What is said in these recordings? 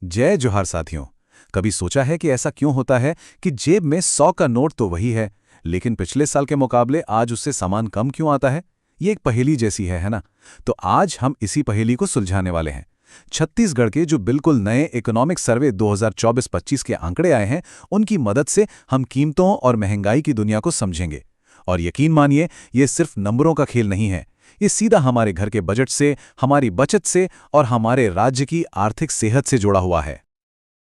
जय जोहार साथियों। कभी सोचा है कि ऐसा क्यों होता है कि जेब में 100 का नोट तो वही है, लेकिन पिछले साल के मुकाबले आज उससे सामान कम क्यों आता है? ये एक पहेली जैसी है ना? तो आज हम इसी पहेली को सुलझाने वाले हैं। छत्तीसगढ़ के जो बिल्कुल नए इकोनॉमिक सर्वे 2024-25 के आंकड़े आए हैं, उनकी मदद से हम कीमतों और महंगाई की दुनिया को समझेंगे। और यकीन मानिए, ये सिर्फ नंबरों का खेल नहीं है। ये सीधा हमारे घर के बजट से, हमारी बचत से और हमारे राज्य की आर्थिक सेहत से जुड़ा हुआ है।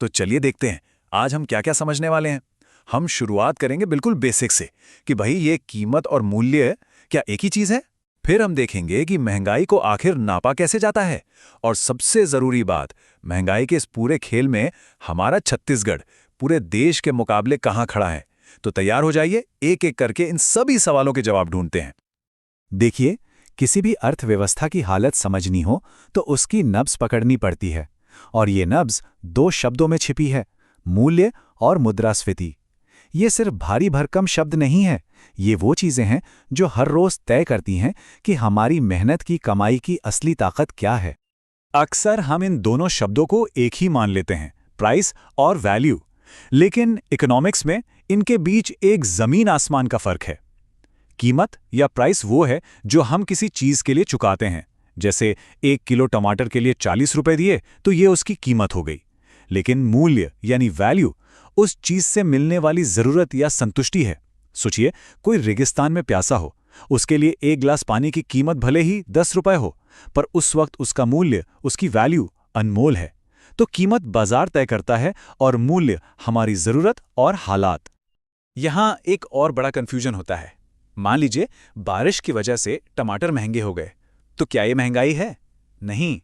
तो चलिए देखते हैं आज हम क्या क्या समझने वाले हैं। हम शुरुआत करेंगे बिल्कुल बेसिक से कि भाई ये कीमत और मूल्य क्या एक ही चीज है। फिर हम देखेंगे कि महंगाई को आखिर नापा कैसे जाता है। और सबसे जरूरी बात, महंगाई के इस पूरे खेल में हमारा छत्तीसगढ़ पूरे देश के मुकाबले कहाँ खड़ा है। तो तैयार हो जाइए, एक एक करके इन सभी सवालों के जवाब ढूंढते हैं। देखिए, किसी भी अर्थव्यवस्था की हालत समझनी हो तो उसकी नब्ज पकड़नी पड़ती है। और ये नब्ज दो शब्दों में छिपी है, मूल्य और मुद्रास्फीति। ये सिर्फ भारी भरकम शब्द नहीं है, ये वो चीजें हैं जो हर रोज तय करती हैं कि हमारी मेहनत की कमाई की असली ताकत क्या है। अक्सर हम इन दोनों शब्दों को एक ही मान लेते हैं, प्राइस और वैल्यू। लेकिन इकोनॉमिक्स में इनके बीच एक जमीन आसमान का फर्क है। कीमत या प्राइस वो है जो हम किसी चीज के लिए चुकाते हैं। जैसे 1 किलो टमाटर के लिए 40 रुपए दिए तो ये उसकी कीमत हो गई। लेकिन मूल्य यानी वैल्यू उस चीज से मिलने वाली जरूरत या संतुष्टि है। सोचिए, कोई रेगिस्तान में प्यासा हो, उसके लिए 1 गिलास पानी की कीमत भले ही 10 रुपए हो, पर उस वक्त उसका मूल्य, उसकी वैल्यू अनमोल है। तो कीमत बाजार तय करता है और मूल्य हमारी जरूरत और हालात। यहां एक और बड़ा कंफ्यूजन होता है। मान लीजिए बारिश की वजह से टमाटर महंगे हो गए, तो क्या ये महंगाई है? नहीं।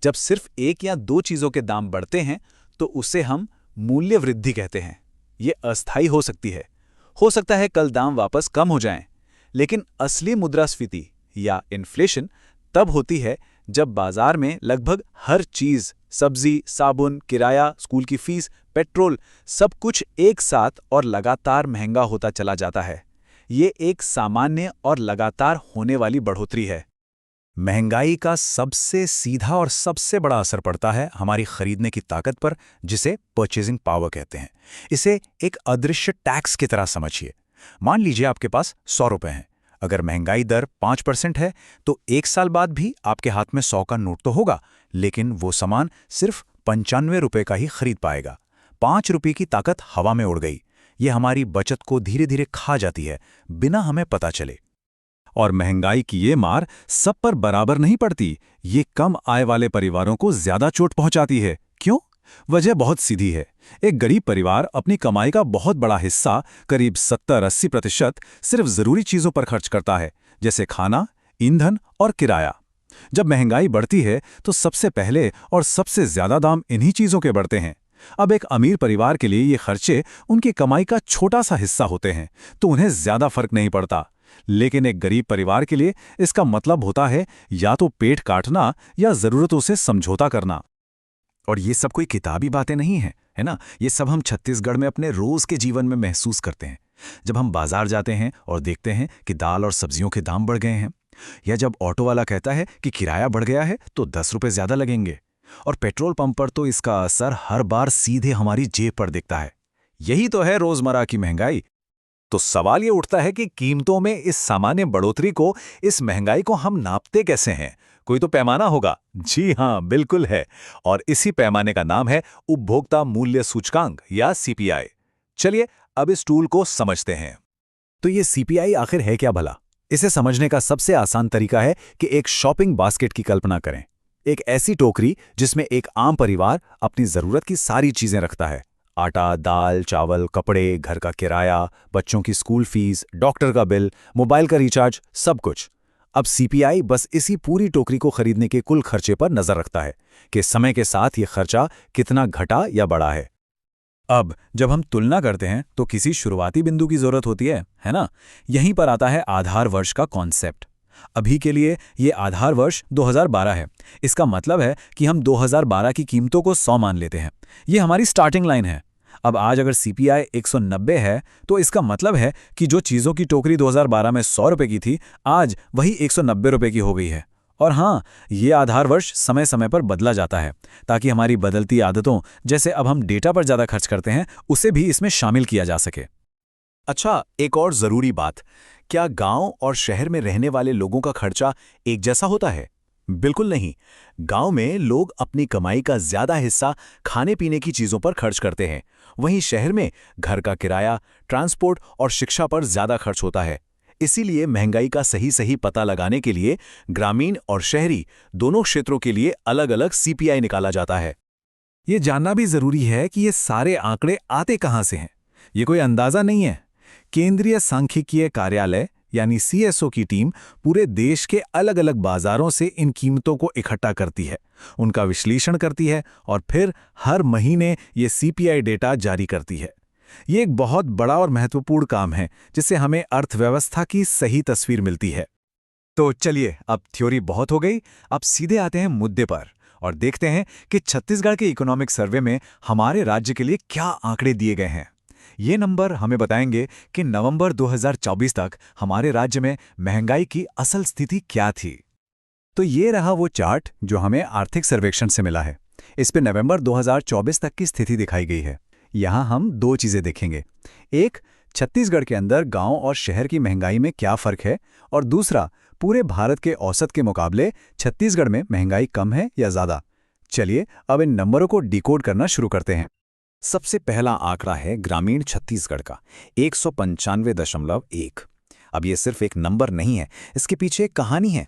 जब सिर्फ 1 या 2 चीजों के दाम बढ़ते हैं तो उसे हम मूल्य वृद्धि कहते हैं। ये अस्थायी हो सकती है, हो सकता है कल दाम वापस कम हो जाएं। लेकिन असली मुद्रास्फीति या इन्फ्लेशन तब होती है जब बाजार में लगभग हर चीज, सब्जी, साबुन, किराया, स्कूल की फीस, पेट्रोल, सब कुछ एक साथ और लगातार महंगा होता चला जाता है। ये एक सामान्य और लगातार होने वाली बढ़ोतरी है। महंगाई का सबसे सीधा और सबसे बड़ा असर पड़ता है हमारी खरीदने की ताकत पर, जिसे परचेजिंग पावर कहते हैं। इसे एक अदृश्य टैक्स की तरह समझिए। मान लीजिए आपके पास 100 रुपए हैं। अगर महंगाई दर 5% है तो 1 साल बाद भी आपके हाथ में 100 का नोट तो होगा, लेकिन वो सामान सिर्फ 95 रुपए का ही खरीद पाएगा। 5 रुपए की ताकत हवा में उड़ गई। ये हमारी बचत को धीरे धीरे खा जाती है, बिना हमें पता चले। और महंगाई की ये मार सब पर बराबर नहीं पड़ती। ये कम आय वाले परिवारों को ज्यादा चोट पहुंचाती है। क्यों? वजह बहुत सीधी है। एक गरीब परिवार अपनी कमाई का बहुत बड़ा हिस्सा, करीब 70-80% सिर्फ जरूरी चीजों पर खर्च करता है, जैसे खाना, ईंधन और किराया। जब महंगाई बढ़ती है तो सबसे पहले और सबसे ज्यादा दाम इन्हीं चीजों के बढ़ते हैं। अब एक अमीर परिवार के लिए ये खर्चे उनकी कमाई का छोटा सा हिस्सा होते हैं, तो उन्हें ज्यादा फर्क नहीं पड़ता। लेकिन एक गरीब परिवार के लिए इसका मतलब होता है या तो पेट काटना या जरूरतों से समझौता करना। और ये सब कोई किताबी बातें नहीं है, है ना? ये सब हम छत्तीसगढ़ में अपने रोज के जीवन में महसूस करते हैं। जब हम बाजार जाते हैं और देखते हैं कि दाल और सब्जियों के दाम बढ़ गए हैं, या जब ऑटो वाला कहता है कि किराया बढ़ गया है तो 10 रुपए ज्यादा लगेंगे, और पेट्रोल पंप पर तो इसका असर हर बार सीधे हमारी जेब पर दिखता है। यही तो है रोजमर्रा की महंगाई। तो सवाल ये उठता है कि कीमतों में इस सामान्य बढ़ोतरी को, इस महंगाई को हम नापते कैसे हैं? कोई तो पैमाना होगा। जी हां, बिल्कुल है। और इसी पैमाने का नाम है उपभोक्ता मूल्य सूचकांक या सीपीआई। चलिए अब इस टूल को समझते हैं। तो ये सीपीआई आखिर है क्या भला? इसे समझने का सबसे आसान तरीका है कि एक शॉपिंग बास्केट की कल्पना करें। एक ऐसी टोकरी जिसमें एक आम परिवार अपनी जरूरत की सारी चीजें रखता है। आटा, दाल, चावल, कपड़े, घर का किराया, बच्चों की स्कूल फीस, डॉक्टर का बिल, मोबाइल का रिचार्ज, सब कुछ। अब सीपीआई बस इसी पूरी टोकरी को खरीदने के कुल खर्चे पर नजर रखता है कि समय के साथ ये खर्चा कितना घटा या बढ़ा है। अब जब हम तुलना करते हैं तो किसी शुरुआती बिंदु की जरूरत होती है ना? यहीं पर आता है आधार वर्ष का कॉन्सेप्ट। अभी के लिए ये आधार वर्ष 2012 है। इसका मतलब है कि हम 2012 की कीमतों को 100 मान लेते हैं। ये हमारी स्टार्टिंग लाइन है। अब आज अगर सीपीआई 190 है तो इसका मतलब है कि जो चीज़ों की टोकरी 2012 में 100 रुपए की थी, आज वही 190 रुपए की हो गई है। और हाँ, ये आधार वर्ष समय समय पर बदला जाता है ताकि हमारी बदलती आदतों, जैसे अब हम डेटा पर ज़्यादा खर्च करते हैं, उसे भी इसमें शामिल किया जा सके। अच्छा, एक और ज़रूरी बात, क्या गांव और शहर में रहने वाले लोगों का खर्चा एक जैसा होता है? बिल्कुल नहीं। गांव में लोग अपनी कमाई का ज़्यादा हिस्सा खाने पीने की चीज़ों पर खर्च करते हैं, वहीं शहर में घर का किराया, ट्रांसपोर्ट और शिक्षा पर ज़्यादा खर्च होता है। इसीलिए महंगाई का सही पता लगाने के लिए ग्रामीण और शहरी दोनों क्षेत्रों के लिए अलग-अलग सीपीआई निकाला जाता है। ये जानना भी ज़रूरी है कि ये सारे आंकड़े आते कहाँ से हैं। ये कोई अंदाज़ा नहीं है। केंद्रीय सांख्यिकीय कार्यालय यानी सीएसओ की टीम पूरे देश के अलग अलग बाजारों से इन कीमतों को इकट्ठा करती है, उनका विश्लेषण करती है और फिर हर महीने ये सीपीआई डेटा जारी करती है। ये एक बहुत बड़ा और महत्वपूर्ण काम है जिससे हमें अर्थव्यवस्था की सही तस्वीर मिलती है। तो चलिए, अब थ्योरी बहुत हो गई, अब सीधे आते हैं मुद्दे पर और देखते हैं कि छत्तीसगढ़ के इकोनॉमिक सर्वे में हमारे राज्य के लिए क्या आंकड़े दिए गए हैं। ये नंबर हमें बताएंगे कि नवंबर 2024 तक हमारे राज्य में महंगाई की असल स्थिति क्या थी। तो ये रहा वो चार्ट जो हमें आर्थिक सर्वेक्षण से मिला है। इस पे नवंबर 2024 तक की स्थिति दिखाई गई है। यहाँ हम दो चीज़ें देखेंगे, एक छत्तीसगढ़ के अंदर गांव और शहर की महंगाई में क्या फ़र्क है, और दूसरा पूरे भारत के औसत के मुकाबले छत्तीसगढ़ में महंगाई कम है या ज़्यादा। चलिए अब इन नंबरों को डिकोड करना शुरू करते हैं। सबसे पहला आंकड़ा है ग्रामीण छत्तीसगढ़ का 195.1। अब ये सिर्फ एक नंबर नहीं है, इसके पीछे एक कहानी है।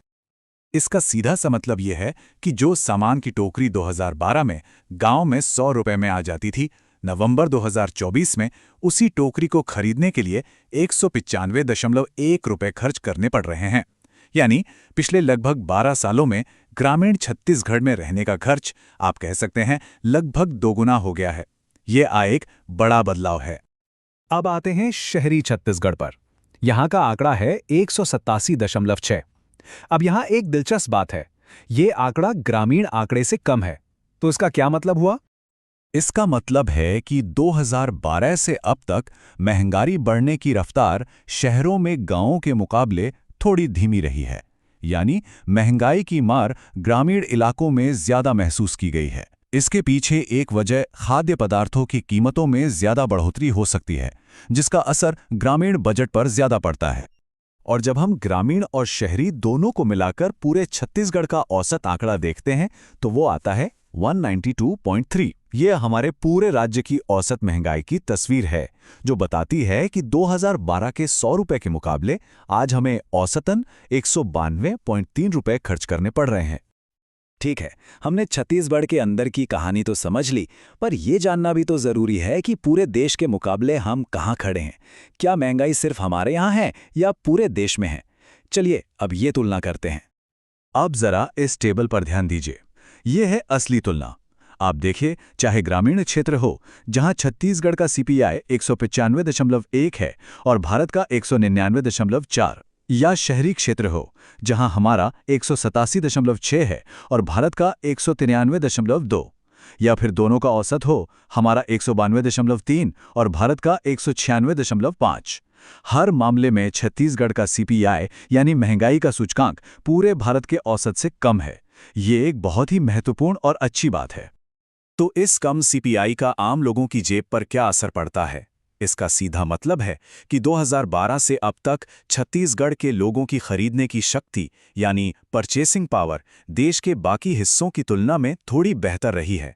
इसका सीधा सा मतलब यह है कि जो सामान की टोकरी 2012 में गांव में 100 रुपए में आ जाती थी, नवंबर 2024 में उसी टोकरी को खरीदने के लिए 195.1 रुपए खर्च करने पड़ रहे हैं। यानी पिछले लगभग 12 सालों में ग्रामीण छत्तीसगढ़ में रहने का खर्च, आप कह सकते हैं, लगभग दोगुना हो गया है। ये एक बड़ा बदलाव है। अब आते हैं शहरी छत्तीसगढ़ पर। यहाँ का आंकड़ा है 187.6। अब यहाँ एक दिलचस्प बात है, ये आंकड़ा ग्रामीण आंकड़े से कम है। तो इसका क्या मतलब हुआ? इसका मतलब है कि 2012 से अब तक महंगाई बढ़ने की रफ्तार शहरों में गांवों के मुकाबले थोड़ी धीमी रही है। यानी महंगाई की मार ग्रामीण इलाकों में ज्यादा महसूस की गई है। इसके पीछे एक वजह खाद्य पदार्थों की कीमतों में ज्यादा बढ़ोतरी हो सकती है, जिसका असर ग्रामीण बजट पर ज्यादा पड़ता है। और जब हम ग्रामीण और शहरी दोनों को मिलाकर पूरे छत्तीसगढ़ का औसत आंकड़ा देखते हैं तो वो आता है 192.3। ये हमारे पूरे राज्य की औसत महंगाई की तस्वीर है, जो बताती है कि 2012 के 100 रुपए के मुकाबले आज हमें औसतन 192.3 रुपए खर्च करने पड़ रहे हैं। ठीक है, हमने छत्तीसगढ़ के अंदर की कहानी तो समझ ली, पर यह जानना भी तो जरूरी है कि पूरे देश के मुकाबले हम कहाँ खड़े हैं। क्या महंगाई सिर्फ हमारे यहाँ है या पूरे देश में है? चलिए अब ये तुलना करते हैं। अब जरा इस टेबल पर ध्यान दीजिए, यह है असली तुलना। आप देखिए, चाहे ग्रामीण क्षेत्र हो जहां छत्तीसगढ़ का सीपीआई 195.1 है और भारत का 199.4, या शहरी क्षेत्र हो जहां हमारा 187.6 है और भारत का 193.2, या फिर दोनों का औसत हो, हमारा 192.3 और भारत का 196.5। हर मामले में छत्तीसगढ़ का सीपीआई यानी महंगाई का सूचकांक पूरे भारत के औसत से कम है। ये एक बहुत ही महत्वपूर्ण और अच्छी बात है। तो इस कम सीपीआई का आम लोगों की जेब पर क्या असर पड़ता है? इसका सीधा मतलब है कि 2012 से अब तक छत्तीसगढ़ के लोगों की खरीदने की शक्ति यानी परचेसिंग पावर देश के बाकी हिस्सों की तुलना में थोड़ी बेहतर रही है।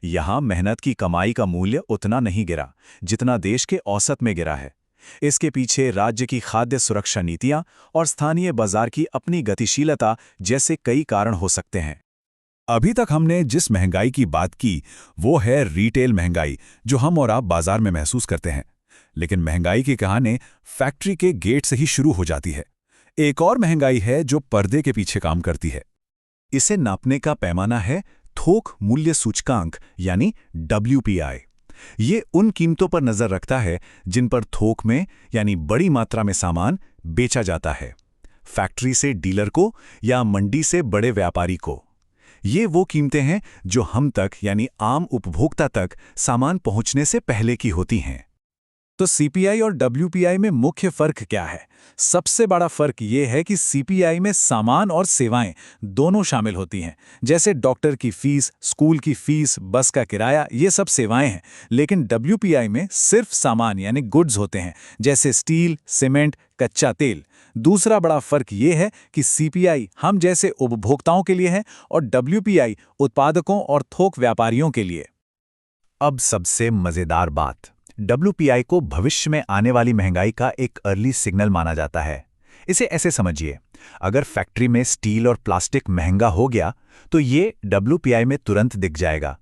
यहाँ मेहनत की कमाई का मूल्य उतना नहीं गिरा जितना देश के औसत में गिरा है। इसके पीछे राज्य की खाद्य सुरक्षा नीतियाँ और स्थानीय बाजार की अपनी गतिशीलता जैसे कई कारण हो सकते हैं। अभी तक हमने जिस महंगाई की बात की वो है रिटेल महंगाई, जो हम और आप बाजार में महसूस करते हैं। लेकिन महंगाई की कहानी फैक्ट्री के गेट से ही शुरू हो जाती है। एक और महंगाई है जो पर्दे के पीछे काम करती है। इसे नापने का पैमाना है थोक मूल्य सूचकांक यानी WPI। ये उन कीमतों पर नजर रखता है जिन पर थोक में यानी बड़ी मात्रा में सामान बेचा जाता है, फैक्ट्री से डीलर को या मंडी से बड़े व्यापारी को। ये वो कीमतें हैं जो हम तक यानी आम उपभोक्ता तक सामान पहुंचने से पहले की होती हैं। तो सीपीआई और डब्ल्यूपीआई में मुख्य फर्क क्या है? सबसे बड़ा फर्क ये है कि सीपीआई में सामान और सेवाएं दोनों शामिल होती हैं। जैसे डॉक्टर की फीस, स्कूल की फीस, बस का किराया, ये सब सेवाएं हैं। लेकिन डब्ल्यूपीआई में सिर्फ सामान यानी गुड्स होते हैं, जैसे स्टील, सीमेंट, कच्चा तेल। दूसरा बड़ा फर्क ये है कि सीपीआई हम जैसे उपभोक्ताओं के लिए है और डब्ल्यूपीआई उत्पादकों और थोक व्यापारियों के लिए। अब सबसे मजेदार बात, डब्ल्यूपीआई को भविष्य में आने वाली महंगाई का एक अर्ली सिग्नल माना जाता है। इसे ऐसे समझिए, अगर फैक्ट्री में स्टील और प्लास्टिक महंगा हो गया तो ये डब्ल्यूपीआई में तुरंत दिख जाएगा।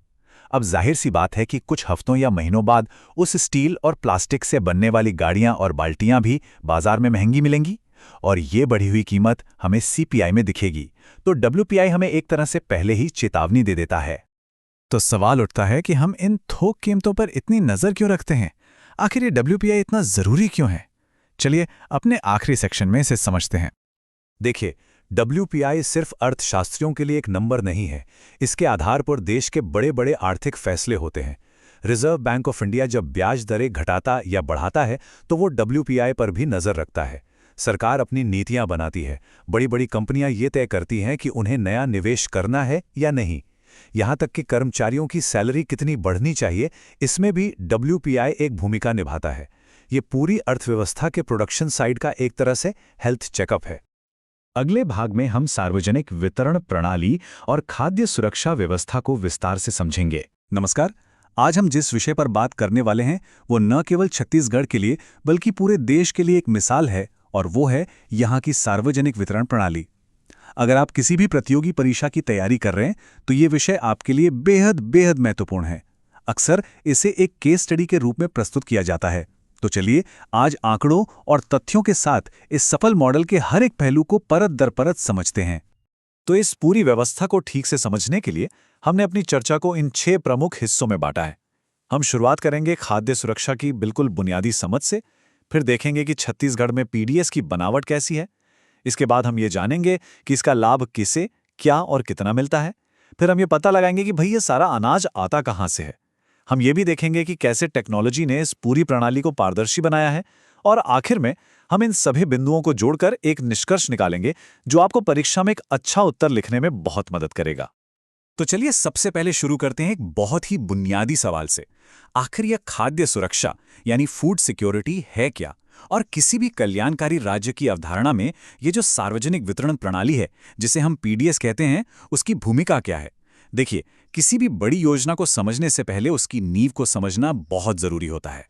अब जाहिर सी बात है कि कुछ हफ्तों या महीनों बाद उस स्टील और प्लास्टिक से बनने वाली गाड़ियां और बाल्टियां भी बाजार में महंगी मिलेंगी और ये बढ़ी हुई कीमत हमें सीपीआई में दिखेगी। तो डब्ल्यूपीआई हमें एक तरह से पहले ही चेतावनी दे देता है। तो सवाल उठता है कि हम इन थोक कीमतों पर इतनी नज़र क्यों रखते हैं? आखिर ये डब्ल्यूपीआई इतना ज़रूरी क्यों है? चलिए अपने आखिरी सेक्शन में इसे समझते हैं। देखिए, डब्ल्यूपीआई सिर्फ अर्थशास्त्रियों के लिए एक नंबर नहीं है। इसके आधार पर देश के बड़े बड़े आर्थिक फैसले होते हैं। रिजर्व बैंक ऑफ इंडिया जब ब्याज दरें घटाता या बढ़ाता है तो वो डब्ल्यूपीआई पर भी नज़र रखता है। सरकार अपनी नीतियां बनाती है, बड़ी बड़ी कंपनियां ये तय करती हैं कि उन्हें नया निवेश करना है या नहीं। यहाँ तक कि कर्मचारियों की सैलरी कितनी बढ़नी चाहिए, इसमें भी डब्ल्यूपीआई एक भूमिका निभाता है। ये पूरी अर्थव्यवस्था के प्रोडक्शन साइड का एक तरह से हेल्थ चेकअप है। अगले भाग में हम सार्वजनिक वितरण प्रणाली और खाद्य सुरक्षा व्यवस्था को विस्तार से समझेंगे। नमस्कार, आज हम जिस विषय पर बात करने वाले हैं वो न केवल छत्तीसगढ़ के लिए बल्कि पूरे देश के लिए एक मिसाल है, और वो है यहाँ की सार्वजनिक वितरण प्रणाली। अगर आप किसी भी प्रतियोगी परीक्षा की तैयारी कर रहे हैं तो ये विषय आपके लिए बेहद बेहद महत्वपूर्ण है। अक्सर इसे एक केस स्टडी के रूप में प्रस्तुत किया जाता है। तो चलिए आज आंकड़ों और तथ्यों के साथ इस सफल मॉडल के हर एक पहलू को परत दर परत समझते हैं। तो इस पूरी व्यवस्था को ठीक से समझने के लिए हमने अपनी चर्चा को इन 6 प्रमुख हिस्सों में बांटा है। हम शुरुआत करेंगे खाद्य सुरक्षा की बिल्कुल बुनियादी समझ से, फिर देखेंगे कि छत्तीसगढ़ में पीडीएस की बनावट कैसी है। इसके बाद हम ये जानेंगे कि इसका लाभ किसे, क्या और कितना मिलता है। फिर हम ये पता लगाएंगे कि भाई ये सारा अनाज आता कहाँ से है। हम ये भी देखेंगे कि कैसे टेक्नोलॉजी ने इस पूरी प्रणाली को पारदर्शी बनाया है। और आखिर में हम इन सभी बिंदुओं को जोड़कर एक निष्कर्ष निकालेंगे जो आपको परीक्षा में एक अच्छा उत्तर लिखने में बहुत मदद करेगा। तो चलिए सबसे पहले शुरू करते हैं एक बहुत ही बुनियादी सवाल से। आखिर यह खाद्य सुरक्षा यानी फूड सिक्योरिटी है क्या? और किसी भी कल्याणकारी राज्य की अवधारणा में ये जो सार्वजनिक वितरण प्रणाली है, जिसे हम पीडीएस कहते हैं, उसकी भूमिका क्या है? देखिए, किसी भी बड़ी योजना को समझने से पहले उसकी नींव को समझना बहुत जरूरी होता है।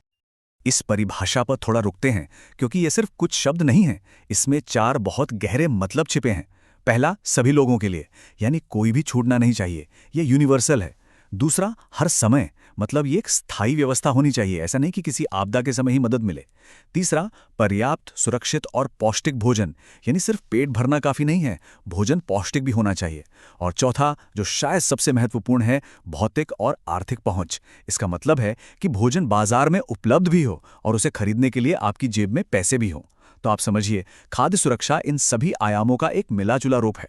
इस परिभाषा पर थोड़ा रुकते हैं क्योंकि ये सिर्फ कुछ शब्द नहीं हैं, इसमें 4 बहुत गहरे मतलब छिपे हैं। पहला, सभी लोगों के लिए, यानी कोई भी छूटना नहीं चाहिए, ये यूनिवर्सल है। दूसरा, हर समय, मतलब ये एक स्थायी व्यवस्था होनी चाहिए, ऐसा नहीं कि किसी आपदा के समय ही मदद मिले। तीसरा, पर्याप्त, सुरक्षित और पौष्टिक भोजन, यानी सिर्फ पेट भरना काफी नहीं है, भोजन पौष्टिक भी होना चाहिए। और चौथा, जो शायद सबसे महत्वपूर्ण है, भौतिक और आर्थिक पहुंच। इसका मतलब है कि भोजन बाजार में उपलब्ध भी हो और उसे खरीदने के लिए आपकी जेब में पैसे भी हों। तो आप समझिए, खाद्य सुरक्षा इन सभी आयामों का एक मिला-जुला रूप है।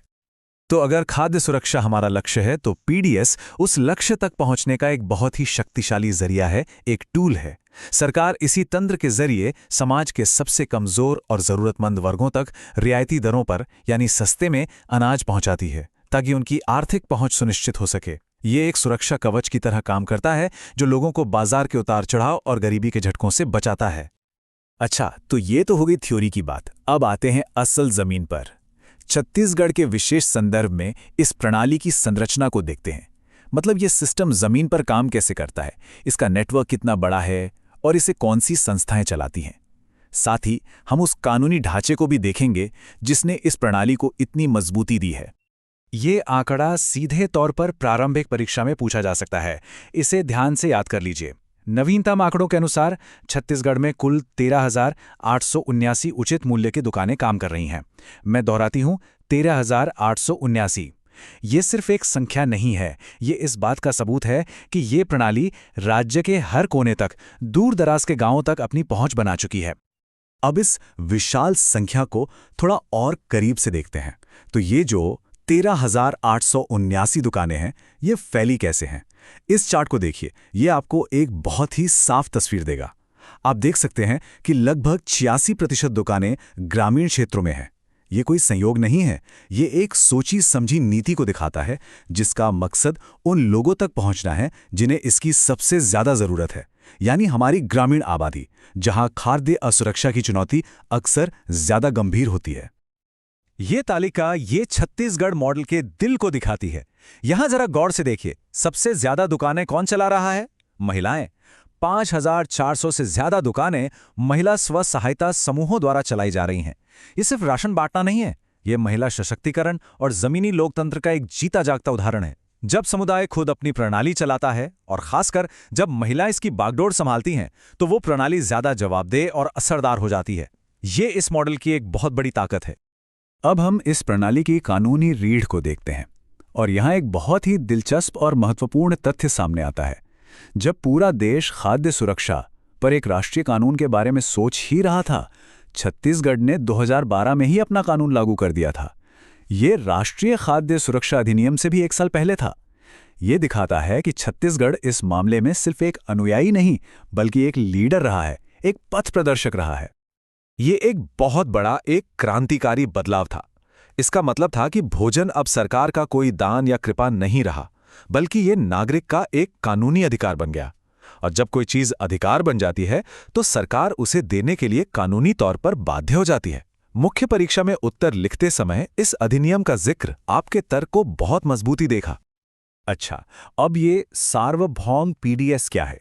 तो अगर खाद्य सुरक्षा हमारा लक्ष्य है तो पीडीएस उस लक्ष्य तक पहुंचने का एक बहुत ही शक्तिशाली जरिया है, एक टूल है। सरकार इसी तंत्र के जरिए समाज के सबसे कमजोर और जरूरतमंद वर्गों तक रियायती दरों पर यानी सस्ते में अनाज पहुंचाती है ताकि उनकी आर्थिक पहुंच सुनिश्चित हो सके। ये एक सुरक्षा कवच की तरह काम करता है जो लोगों को बाजार के उतार चढ़ाव और गरीबी के झटकों से बचाता है। अच्छा, तो ये तो हो गई थ्योरी की बात। अब आते हैं असल जमीन पर। छत्तीसगढ़ के विशेष संदर्भ में इस प्रणाली की संरचना को देखते हैं। मतलब ये सिस्टम जमीन पर काम कैसे करता है, इसका नेटवर्क कितना बड़ा है और इसे कौन सी संस्थाएं चलाती हैं। साथ ही हम उस कानूनी ढांचे को भी देखेंगे जिसने इस प्रणाली को इतनी मजबूती दी है। ये आंकड़ा सीधे तौर पर प्रारंभिक परीक्षा में पूछा जा सकता है, इसे ध्यान से याद कर लीजिए। नवीनतम आंकड़ों के अनुसार छत्तीसगढ़ में कुल 13,879 उचित मूल्य की दुकानें काम कर रही हैं। मैं दोहराती हूं, 13,879। ये सिर्फ एक संख्या नहीं है, ये इस बात का सबूत है कि ये प्रणाली राज्य के हर कोने तक, दूर दराज के गांवों तक अपनी पहुंच बना चुकी है। अब इस विशाल संख्या को थोड़ा और करीब से देखते हैं। तो ये जो 13,879 दुकानें हैं, ये फैली कैसे हैं? इस चार्ट को देखिए, ये आपको एक बहुत ही साफ तस्वीर देगा। आप देख सकते हैं कि लगभग 86% दुकानें ग्रामीण क्षेत्रों में हैं। ये कोई संयोग नहीं है, ये एक सोची समझी नीति को दिखाता है जिसका मकसद उन लोगों तक पहुंचना है जिन्हें इसकी सबसे ज्यादा जरूरत है, यानी हमारी ग्रामीण आबादी, जहां खाद्य असुरक्षा की चुनौती अक्सर ज्यादा गंभीर होती है। ये तालिका ये छत्तीसगढ़ मॉडल के दिल को दिखाती है। यहां जरा गौर से देखिए, सबसे ज्यादा दुकानें कौन चला रहा है? महिलाएं। 5400 से ज्यादा दुकानें महिला स्व सहायता समूहों द्वारा चलाई जा रही हैं। ये सिर्फ राशन बांटना नहीं है, ये महिला सशक्तिकरण और जमीनी लोकतंत्र का एक जीता जागता उदाहरण है। जब समुदाय खुद अपनी प्रणाली चलाता है और खासकर जब महिला इसकी बागडोर संभालती हैं, तो वो प्रणाली ज्यादा जवाबदेह और असरदार हो जाती है। ये इस मॉडल की एक बहुत बड़ी ताकत है। अब हम इस प्रणाली की कानूनी रीढ़ को देखते हैं और यहाँ एक बहुत ही दिलचस्प और महत्वपूर्ण तथ्य सामने आता है। जब पूरा देश खाद्य सुरक्षा पर एक राष्ट्रीय कानून के बारे में सोच ही रहा था, छत्तीसगढ़ ने 2012 में ही अपना कानून लागू कर दिया था। ये राष्ट्रीय खाद्य सुरक्षा अधिनियम से भी 1 साल पहले था। ये दिखाता है कि छत्तीसगढ़ इस मामले में सिर्फ एक अनुयायी नहीं, बल्कि एक लीडर रहा है, एक पथ प्रदर्शक रहा है। ये एक बहुत बड़ा, एक क्रांतिकारी बदलाव था। इसका मतलब था कि भोजन अब सरकार का कोई दान या कृपा नहीं रहा, बल्कि ये नागरिक का एक कानूनी अधिकार बन गया। और जब कोई चीज अधिकार बन जाती है, तो सरकार उसे देने के लिए कानूनी तौर पर बाध्य हो जाती है। मुख्य परीक्षा में उत्तर लिखते समय इस अधिनियम का जिक्र आपके तर्क को बहुत मजबूती देखा। अच्छा, अब ये सार्वभौम पीडीएस क्या है?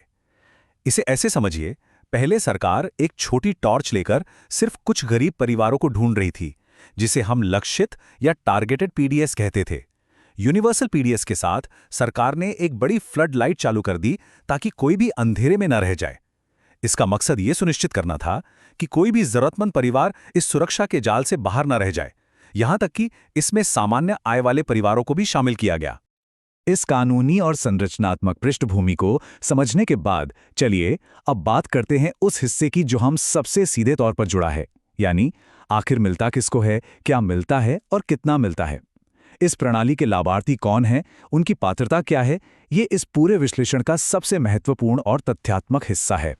इसे ऐसे समझिए, पहले सरकार एक छोटी टॉर्च लेकर सिर्फ कुछ गरीब परिवारों को ढूंढ रही थी, जिसे हम लक्षित या टारगेटेड पीडीएस कहते थे। यूनिवर्सल पीडीएस के साथ सरकार ने एक बड़ी फ्लड लाइट चालू कर दी ताकि कोई भी अंधेरे में न रह जाए। इसका मकसद ये सुनिश्चित करना था कि कोई भी जरूरतमंद परिवार इस सुरक्षा के जाल से बाहर न रह जाए, यहां तक कि इसमें सामान्य आय वाले परिवारों को भी शामिल किया गया। इस कानूनी और संरचनात्मक पृष्ठभूमि को समझने के बाद चलिए अब बात करते हैं उस हिस्से की जो हम सबसे सीधे तौर पर जुड़ा है, यानी आखिर मिलता किसको है, क्या मिलता है और कितना मिलता है। इस प्रणाली के लाभार्थी कौन हैं, उनकी पात्रता क्या है, ये इस पूरे विश्लेषण का सबसे महत्वपूर्ण और तथ्यात्मक हिस्सा है।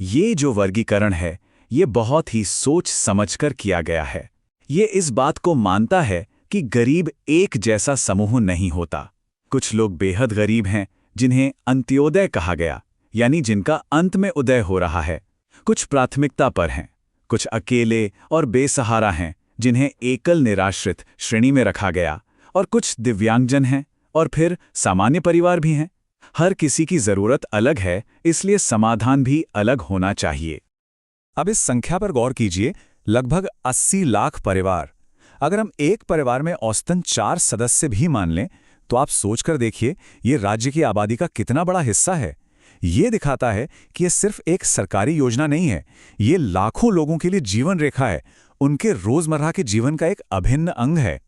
ये जो वर्गीकरण है, ये बहुत ही सोच समझकर किया गया है। ये इस बात को मानता है कि गरीब एक जैसा समूह नहीं होता। कुछ लोग बेहद गरीब हैं, जिन्हें अंत्योदय कहा गया, यानी जिनका अंत में उदय हो रहा है। कुछ प्राथमिकता पर हैं, कुछ अकेले और बेसहारा हैं, जिन्हें एकल निराश्रित श्रेणी में रखा गया, और कुछ दिव्यांगजन हैं, और फिर सामान्य परिवार भी हैं। हर किसी की जरूरत अलग है, इसलिए समाधान भी अलग होना चाहिए। अब इस संख्या पर गौर कीजिए, लगभग 80 लाख परिवार। अगर हम एक परिवार में औसतन 4 सदस्य भी मान लें, तो आप सोचकर देखिए ये राज्य की आबादी का कितना बड़ा हिस्सा है। ये दिखाता है कि ये सिर्फ एक सरकारी योजना नहीं है, ये लाखों लोगों के लिए जीवन रेखा है, उनके रोजमर्रा के जीवन का एक अभिन्न अंग है।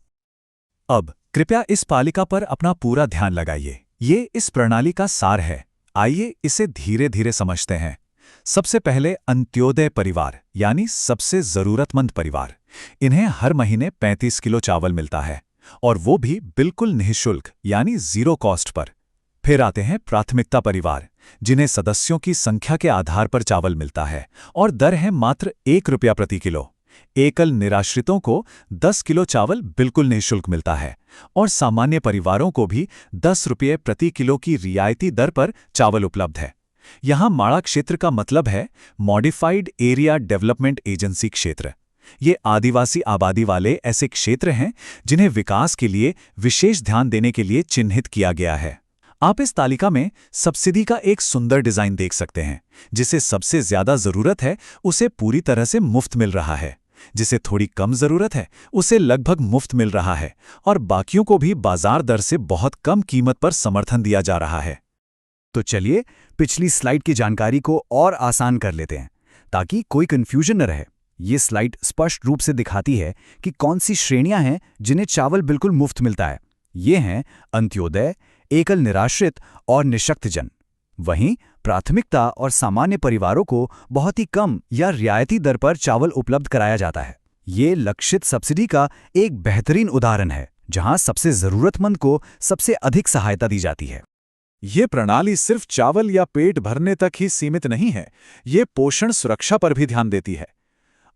अब कृपया इस पालिका पर अपना पूरा ध्यान लगाइए। ये इस प्रणाली का सार है। आइए इसे धीरे धीरे समझते हैं। सबसे पहले अंत्योदय परिवार, यानी सबसे जरूरतमंद परिवार। इन्हें हर महीने 35 किलो चावल मिलता है, और वो भी बिल्कुल निःशुल्क, यानी जीरो कॉस्ट पर। फिर आते हैं प्राथमिकता परिवार, जिन्हें सदस्यों की संख्या के आधार पर चावल मिलता है, और दर है मात्र 1 रुपया प्रति किलो। एकल निराश्रितों को 10 किलो चावल बिल्कुल निःशुल्क मिलता है, और सामान्य परिवारों को भी 10 रुपये प्रति किलो की रियायती दर पर चावल उपलब्ध है। यहाँ माड़ा क्षेत्र का मतलब है मॉडिफाइड एरिया डेवलपमेंट एजेंसी क्षेत्र। ये आदिवासी आबादी वाले ऐसे क्षेत्र हैं जिन्हें विकास के लिए विशेष ध्यान देने के लिए चिन्हित किया गया है। आप इस तालिका में सब्सिडी का एक सुंदर डिजाइन देख सकते हैं। जिसे सबसे ज्यादा जरूरत है उसे पूरी तरह से मुफ्त मिल रहा है, जिसे थोड़ी कम जरूरत है उसे लगभग मुफ्त मिल रहा है, और बाकियों को भी बाजार दर से बहुत कम कीमत पर समर्थन दिया जा रहा है। तो चलिए पिछली स्लाइड की जानकारी को और आसान कर लेते हैं ताकि कोई कंफ्यूजन न रहे। ये स्लाइड स्पष्ट रूप से दिखाती है कि कौन सी श्रेणियां हैं जिन्हें चावल बिल्कुल मुफ्त मिलता है। ये हैं अंत्योदय, एकल निराश्रित और निःशक्तजन। वहीं प्राथमिकता और सामान्य परिवारों को बहुत ही कम या रियायती दर पर चावल उपलब्ध कराया जाता है। ये लक्षित सब्सिडी का एक बेहतरीन उदाहरण है, जहां सबसे जरूरतमंद को सबसे अधिक सहायता दी जाती है। ये प्रणाली सिर्फ चावल या पेट भरने तक ही सीमित नहीं है, ये पोषण सुरक्षा पर भी ध्यान देती है।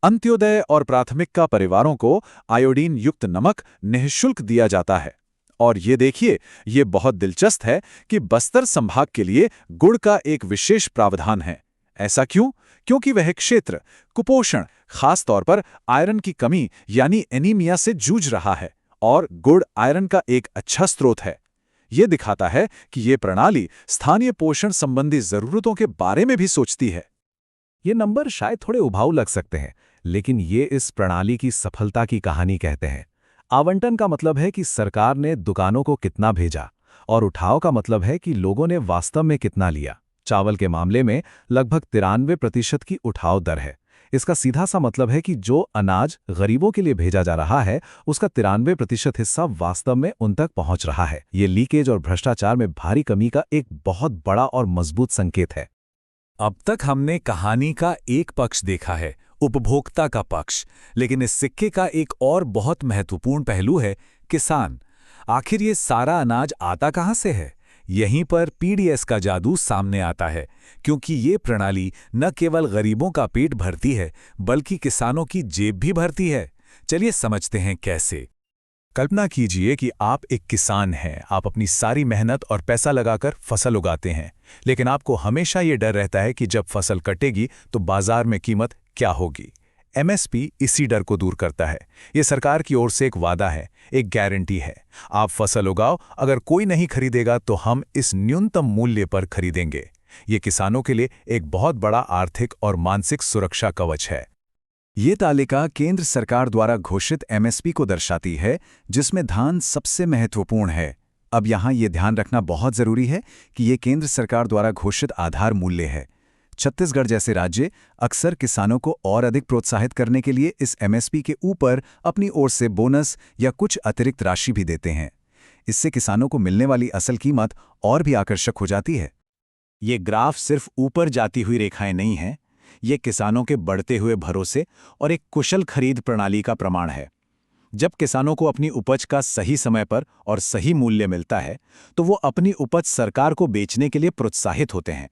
अंत्योदय और प्राथमिकता परिवारों को आयोडीन युक्त नमक निःशुल्क दिया जाता है। और ये देखिए, ये बहुत दिलचस्प है कि बस्तर संभाग के लिए गुड़ का एक विशेष प्रावधान है। ऐसा क्यों? क्योंकि वह क्षेत्र कुपोषण, खास तौर पर आयरन की कमी यानी एनीमिया से जूझ रहा है, और गुड़ आयरन का एक अच्छा स्रोत है। ये दिखाता है कि ये प्रणाली स्थानीय पोषण संबंधी जरूरतों के बारे में भी सोचती है। ये नंबर शायद थोड़े उबाऊ लग सकते हैं, लेकिन ये इस प्रणाली की सफलता की कहानी कहते हैं। आवंटन का मतलब है कि सरकार ने दुकानों को कितना भेजा, और उठाव का मतलब है कि लोगों ने वास्तव में कितना लिया। चावल के मामले में लगभग 93% की उठाव दर है। इसका सीधा सा मतलब है कि जो अनाज गरीबों के लिए भेजा जा रहा है, उसका 93% हिस्सा वास्तव में उन तक पहुंच रहा है। ये लीकेज और भ्रष्टाचार में भारी कमी का एक बहुत बड़ा और मजबूत संकेत है। अब तक हमने कहानी का एक पक्ष देखा है, उपभोक्ता का पक्ष, लेकिन इस सिक्के का एक और बहुत महत्वपूर्ण पहलू है किसान। आखिर ये सारा अनाज आता कहाँ से है? यहीं पर पीडीएस का जादू सामने आता है, क्योंकि ये प्रणाली न केवल गरीबों का पेट भरती है, बल्कि किसानों की जेब भी भरती है। चलिए समझते हैं कैसे। कल्पना कीजिए कि आप एक किसान हैं, आप अपनी सारी मेहनत और पैसा लगाकर फसल उगाते हैं, लेकिन आपको हमेशा ये डर रहता है कि जब फसल कटेगी तो बाजार में कीमत क्या होगी। एमएसपी इसी डर को दूर करता है। ये सरकार की ओर से एक वादा है, एक गारंटी है। आप फसल उगाओ, अगर कोई नहीं खरीदेगा तो हम इस न्यूनतम मूल्य पर खरीदेंगे। ये किसानों के लिए एक बहुत बड़ा आर्थिक और मानसिक सुरक्षा कवच है। ये तालिका केंद्र सरकार द्वारा घोषित एमएसपी को दर्शाती है, जिसमें धान सबसे महत्वपूर्ण है। अब यहाँ ये ध्यान रखना बहुत जरूरी है कि ये केंद्र सरकार द्वारा घोषित आधार मूल्य है। छत्तीसगढ़ जैसे राज्य अक्सर किसानों को और अधिक प्रोत्साहित करने के लिए इस एमएसपी के ऊपर अपनी ओर से बोनस या कुछ अतिरिक्त राशि भी देते हैं। इससे किसानों को मिलने वाली असल कीमत और भी आकर्षक हो जाती है। ये ग्राफ सिर्फ ऊपर जाती हुई रेखाएं नहीं हैं, ये किसानों के बढ़ते हुए भरोसे और एक कुशल खरीद प्रणाली का प्रमाण है। जब किसानों को अपनी उपज का सही समय पर और सही मूल्य मिलता है, तो वो अपनी उपज सरकार को बेचने के लिए प्रोत्साहित होते हैं।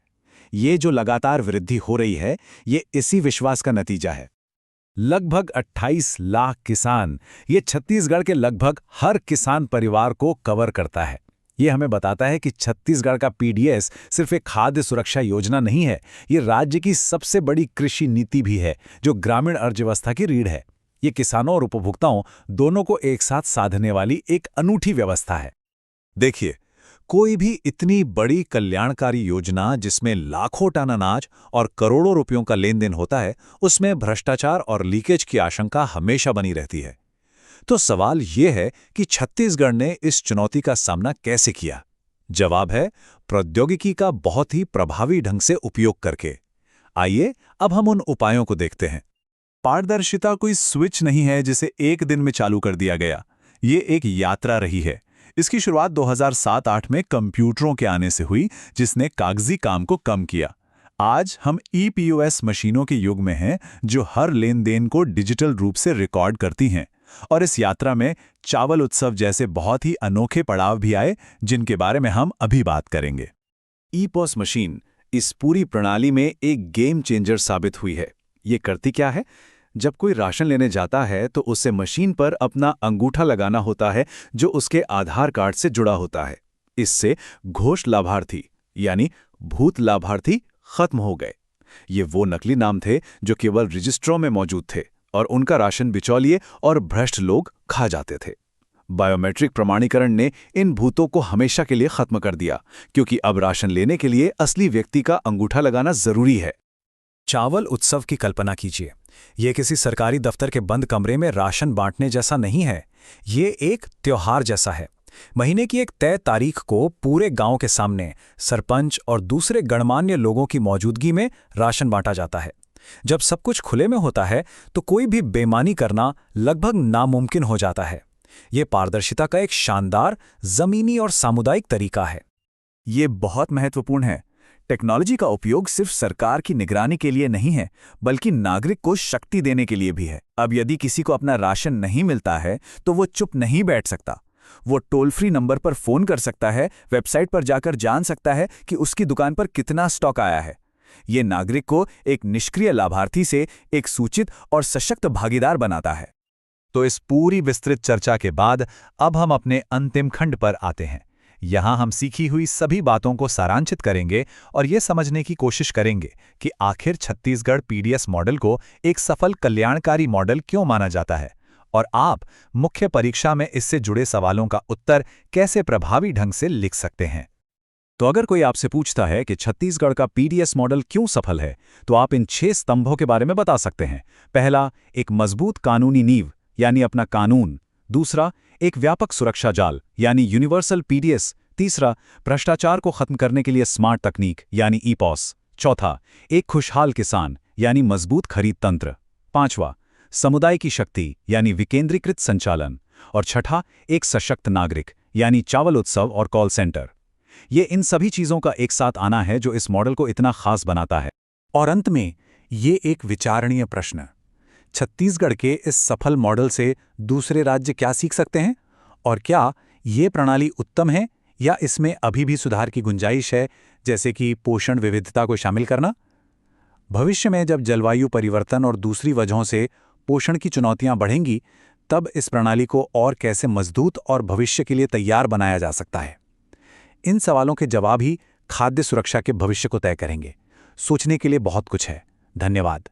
ये जो लगातार वृद्धि हो रही है, ये इसी विश्वास का नतीजा है। लगभग 28 लाख किसान, ये छत्तीसगढ़ के लगभग हर किसान परिवार को कवर करता है। ये हमें बताता है कि छत्तीसगढ़ का पीडीएस सिर्फ एक खाद्य सुरक्षा योजना नहीं है, ये राज्य की सबसे बड़ी कृषि नीति भी है, जो ग्रामीण अर्थव्यवस्था की रीढ़ है। ये किसानों और उपभोक्ताओं दोनों को एक साथ साधने वाली एक अनूठी व्यवस्था है। देखिए, कोई भी इतनी बड़ी कल्याणकारी योजना जिसमें लाखों टन अनाज और करोड़ों रुपयों का लेन देन होता है, उसमें भ्रष्टाचार और लीकेज की आशंका हमेशा बनी रहती है। तो सवाल ये है कि छत्तीसगढ़ ने इस चुनौती का सामना कैसे किया? जवाब है, प्रौद्योगिकी का बहुत ही प्रभावी ढंग से उपयोग करके। आइए अब हम उन उपायों को देखते हैं। पारदर्शिता कोई स्विच नहीं है जिसे एक दिन में चालू कर दिया गया। ये एक यात्रा रही है। इसकी शुरुआत 2007-8 में कंप्यूटरों के आने से हुई, जिसने कागजी काम को कम किया। आज हम ईपीओएस मशीनों के युग में हैं, जो हर लेन देन को डिजिटल रूप से रिकॉर्ड करती हैं। और इस यात्रा में चावल उत्सव जैसे बहुत ही अनोखे पड़ाव भी आए, जिनके बारे में हम अभी बात करेंगे। ईपॉस मशीन इस पूरी प्रणाली में एक गेम चेंजर साबित हुई है। ये करती क्या है? जब कोई राशन लेने जाता है तो उसे मशीन पर अपना अंगूठा लगाना होता है, जो उसके आधार कार्ड से जुड़ा होता है। इससे घोष लाभार्थी यानी भूत लाभार्थी खत्म हो गए। ये वो नकली नाम थे जो केवल रजिस्ट्रों में मौजूद थे और उनका राशन बिचौलिए और भ्रष्ट लोग खा जाते थे। बायोमेट्रिक प्रमाणीकरण ने इन भूतों को हमेशा के लिए खत्म कर दिया, क्योंकि अब राशन लेने के लिए असली व्यक्ति का अंगूठा लगाना जरूरी है। चावल उत्सव की कल्पना कीजिए। ये किसी सरकारी दफ्तर के बंद कमरे में राशन बांटने जैसा नहीं है, ये एक त्योहार जैसा है। महीने की एक तय तारीख को पूरे गांव के सामने सरपंच और दूसरे गणमान्य लोगों की मौजूदगी में राशन बांटा जाता है। जब सब कुछ खुले में होता है तो कोई भी बेईमानी करना लगभग नामुमकिन हो जाता है। ये पारदर्शिता का एक शानदार जमीनी और सामुदायिक तरीका है। ये बहुत महत्वपूर्ण है। टेक्नोलॉजी का उपयोग सिर्फ सरकार की निगरानी के लिए नहीं है, बल्कि नागरिक को शक्ति देने के लिए भी है। अब यदि किसी को अपना राशन नहीं मिलता है तो वो चुप नहीं बैठ सकता। वो टोल फ्री नंबर पर फ़ोन कर सकता है, वेबसाइट पर जाकर जान सकता है कि उसकी दुकान पर कितना स्टॉक आया है। ये नागरिक को एक निष्क्रिय लाभार्थी से एक सूचित और सशक्त भागीदार बनाता है। तो इस पूरी विस्तृत चर्चा के बाद अब हम अपने अंतिम खंड पर आते हैं। यहाँ हम सीखी हुई सभी बातों को सारांशित करेंगे और ये समझने की कोशिश करेंगे कि आखिर छत्तीसगढ़ पीडीएस मॉडल को एक सफल कल्याणकारी मॉडल क्यों माना जाता है, और आप मुख्य परीक्षा में इससे जुड़े सवालों का उत्तर कैसे प्रभावी ढंग से लिख सकते हैं। तो अगर कोई आपसे पूछता है कि छत्तीसगढ़ का पीडीएस मॉडल क्यों सफल है, तो आप इन 6 स्तंभों के बारे में बता सकते हैं। पहला, एक मजबूत कानूनी नींव यानी अपना कानून। दूसरा, एक व्यापक सुरक्षा जाल यानी यूनिवर्सल पीडीएस। तीसरा, भ्रष्टाचार को खत्म करने के लिए स्मार्ट तकनीक यानी ईपॉस। चौथा, एक खुशहाल किसान यानी मजबूत खरीद तंत्र। पांचवा, समुदाय की शक्ति यानी विकेंद्रीकृत संचालन। और छठा, एक सशक्त नागरिक यानी चावल उत्सव और कॉल सेंटर। ये इन सभी चीजों का एक साथ आना है जो इस मॉडल को इतना खास बनाता है। और अंत में ये एक विचारणीय प्रश्न, छत्तीसगढ़ के इस सफल मॉडल से दूसरे राज्य क्या सीख सकते हैं, और क्या ये प्रणाली उत्तम है या इसमें अभी भी सुधार की गुंजाइश है, जैसे कि पोषण विविधता को शामिल करना। भविष्य में जब जलवायु परिवर्तन और दूसरी वजहों से पोषण की चुनौतियां बढ़ेंगी, तब इस प्रणाली को और कैसे मजबूत और भविष्य के लिए तैयार बनाया जा सकता है। इन सवालों के जवाब ही खाद्य सुरक्षा के भविष्य को तय करेंगे। सोचने के लिए बहुत कुछ है। धन्यवाद।